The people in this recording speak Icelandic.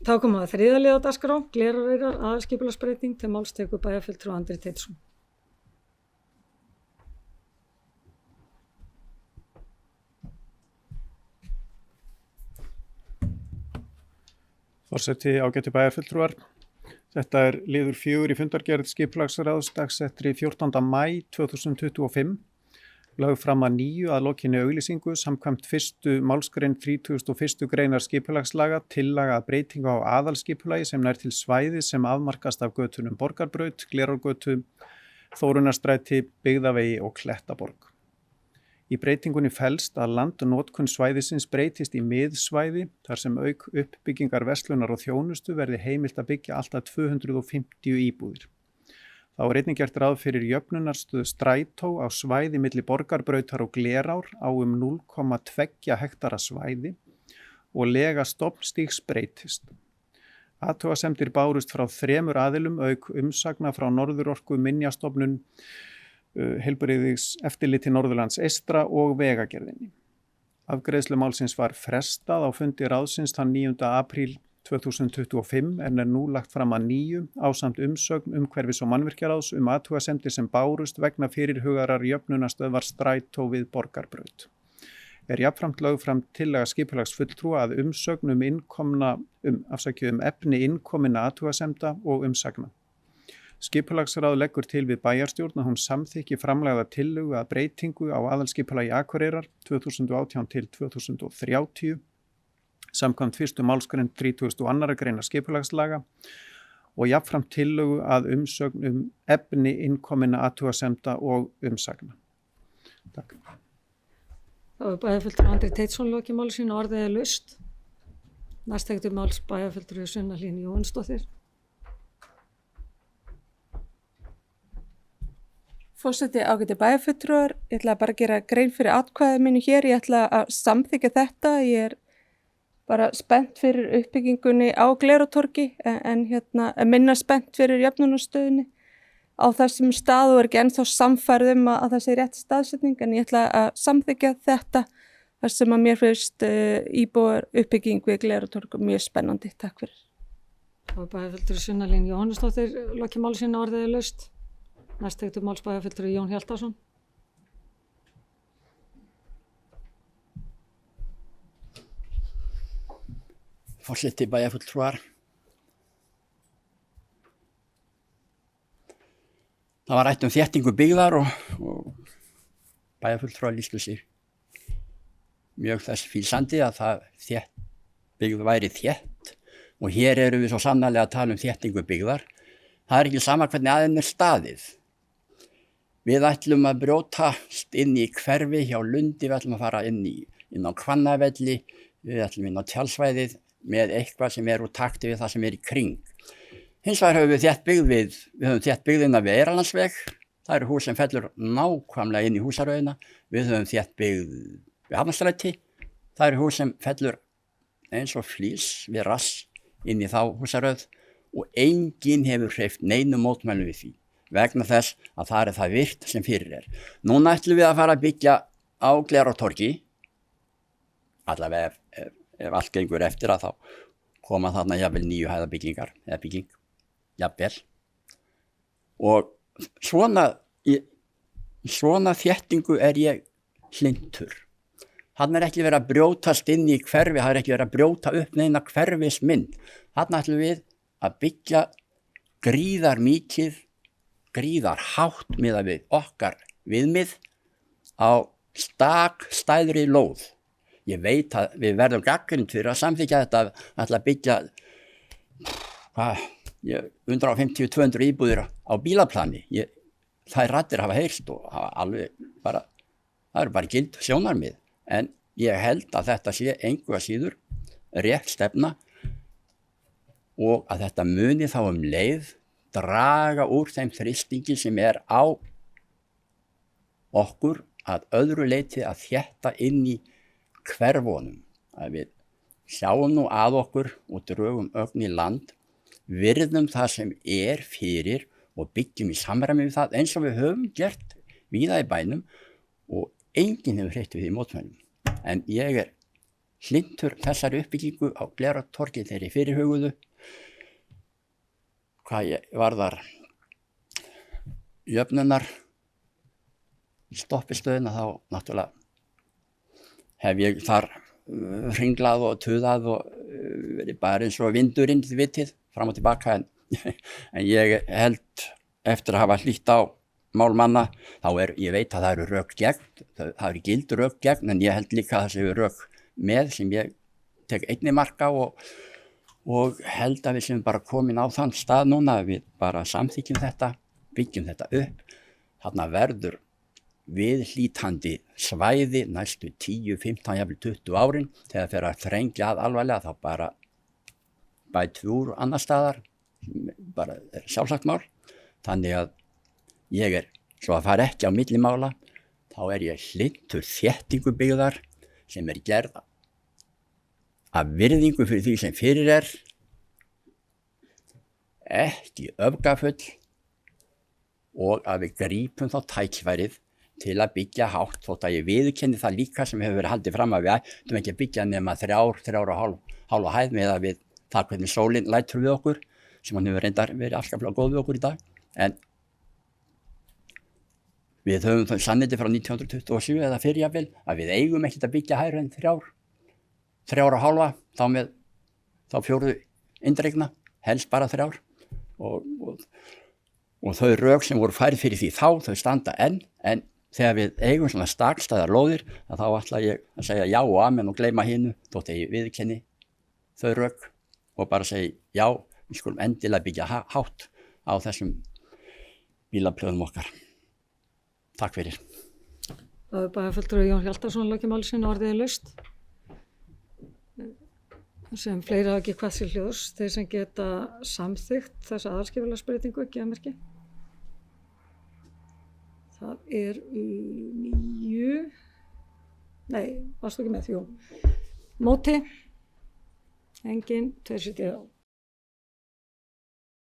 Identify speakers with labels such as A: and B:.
A: Þá kom að þriðja lið á dagskrá, Gleráreyrar, aðalskipulagsbreyting, til máls tekur bæjarfulltrúi Andri Teitsson.
B: Forseti, ágætu bæjarfulltrúar. Þetta er liður 4 í fundargerð skipulagsráðs dagsettri 14. maí 2025. Lögð fram að nýju að lokinni auglýsingu samkvæmt 1. málsgrein 31. greinar skipulagslaga tillaga að breytingu á aðalskipulagi sem nær til svæði sem afmarkast af götunum Borgarbraut, Glerárgötu, Þórunnarstræti, Byggðavegi og Klettaborg. Í breytingunni felst að landnotkun svæðisins breytist í miðsvæði þar sem auk uppbyggingar verslunar og þjónustu verði heimilt að byggja alltaf 250 íbúðir. Þá er einnig gert ráð fyrir jöfnunarstöð strætó á svæði milli Borgarbrautar og Glerár á 0,2 hektara svæði og lega stofnstígs breytist. Athugasemdir bárust frá 3 aðilum auk umsagna frá Norðurorku Minjastofnun, Heilbrigðis eftirliti Norðurlands eystra og Vegagerðinni. Afgreiðslu málsins var frestað á fundi ráðsins þann 9. apríl 2025 en er nú lagt fram að nýju ásamt umsögn umhverfis- og mannvirkjaráðs athugasemdir sem bárust vegna fyrirhugarar jöfnunarstöðvar strætó við Borgarbraut. Er jafnframt lögð fram tillaga skipulagsfulltrúa að umsögn efni innkominna athugasemda og umsagna. Skipulagsráð leggur til við bæjarstjórn að hún samþykki framlagða tillögu að breytingu á aðalskipulagi Akureyrar 2018 til 2030 samkvæmt 1. málsgrein 32. greinar skipulagslaga og jafnframt tillögu að umsögn efni innkominna athugasemda og umsagna. Takk.
A: Þá er bæjarfulltrúi Andri Teitsson lokið máli sínu og orðið er laust. Næstektur máls bæjarfulltrúi Sunna Hlín Jóhannsdóttir.
C: Forseti, ágætu bæjarfulltrúar, ég ætla bara að gera grein fyrir atkvæðið mínu hér. Ég ætla að samþykkja þetta. Ég er bara spennt fyrir uppbyggingunni á Glerártorgi en minna spennt fyrir jöfnunarstöðinni á þessum stað og er ekki ennþá sannfærð að það sé rétt staðsetning, en ég ætla að samþykkja þetta þar sem að mér finnst íbúar uppbygging við Glerártorg mjög spennandi. Takk fyrir.
A: Þá er bæjarfulltrúi Sunna Hlín Jóhannsdóttir lokið máli sínu og orðið er laust. Næstektur máls bæjarfulltrúi Jón Hjaltason.
D: Forseti, bæjarfulltrúar. Það var rætt þéttingu byggðar og bæjarfulltrúar lýstu sig mjög þess fýlsandi að byggð væri þétt og hér erum við svo sannarlega að tala þéttingu byggðar. Það er ekki sama hvernig aðeins er staðið. Við ætlum að brjótast inn í hverfi hjá Lundi, við ætlum að fara inn á Hvannavelli, við ætlum inn á tjaldsvæðið með eitthvað sem er úr takti við það sem er í kring. Hins vegar höfum við höfum þétt byggð inn að við Eyrarlandsveg. Það eru hús sem fellur nákvæmlega inn í húsaröðina. Við höfum þétt byggð við Hafnarstræti. Það eru hús sem fellur eins og flís við rass inn í þá húsaröð og enginn hefur hreyft neinum mótmælum við því vegna þess að það er það virt sem fyrir er. Núna ætlum við að fara að byggja á Glerártorgi, allavega ef allt gengur eftir að þá koma þarna jafnvel 9 hæða byggingar eða bygging, jafnvel. Og svona þéttingu er ég hlynntur. Þarna er ekki verið að brjótast inn í hverfi, það er ekki verið að brjóta upp neina hverfismynd. Þarna ætlum við að byggja gríðarhátt miðað við okkar viðmið á stæðri lóð. Ég veit að við verðum gagnrýnd fyrir að samþykkja þetta að ætla að byggja 150-200 íbúðir á bílaplani. Þær raddir hafa heyrst og það eru bara gild sjónarmið. En ég held að þetta sé engu að síður rétt stefna og að þetta muni þá leið draga úr þeim þrýstingi sem er á okkur að öðru leyti að þétta inn í hverfunum. Að við sjáum nú að okkur og drögum ögn í land, virðum það sem er fyrir og byggjum í samræmi við það eins og við höfum gert víða í bænum og enginn hefur hreytt við því mótmælum. En ég er hlynntur þessari uppbyggingu á Glerártorgi þeirri fyrirhuguðu. Hvað varðar jöfnunar stoppistöðina þá náttúrulega hef ég þar hringlað og tuðað og verið bara eins og vindurinn, þið vitið, fram og tilbaka en ég held eftir að hafa hlýtt á málmanna, ég veit að það eru rök gegn, það eru gild rök gegn, en ég held líka að það séu rök með sem ég tek einnig marka og held að við séum bara komin á þann stað núna að við bara samþykjum þetta, byggjum þetta upp. Þarna verður viðhlítandi svæði næstu 10, 15, jafnvel 20 árin. Þegar fer að þrengja að alvarlega þá bara bætt úr annar staðar, bara sjálfsagt mál. Þannig að ég svo að fara ekki á millimála, þá ég hlynntur þéttingu byggðar sem gerð af virðingu fyrir því sem fyrir ekki öfgafull og að við grípum þá tækifærið til að byggja hátt, þótt að ég viðurkenni það líka sem hefur verið haldið fram að við ættum ekki að byggja nema 3,5 hæð með að við það hvernig sólin lætur við okkur, sem hann hefur reyndar verið afskaplega góð við okkur í dag. En við höfum þau sannindi frá 1927 eða fyrir jafnvel að við eigum ekkert að byggja hærra en 3,5 þá fjórðu indregna, helst bara 3 og þau rök sem voru færð fyrir því þau standa en þegar við eigum svona stakstæðar lóðir að þá ætla ég að segja já og amen og gleyma hinu þótt ég viðurkenni þau rök og bara segja já, við skulum endilega byggja hátt á þessum bílaplöðum okkar. Takk fyrir.
A: Það bæjarfulltrúi Jón Hjaltason lokið máli sínu orðið laust. Sem fleiri hafa ekki hvað sér hljós, þeir sem geta samþykkt þessa aðalskipulagsbreytingu, gefa merki. Það 9, nei, varstu ekki með, jú. Móti, engin, 2 sitja á.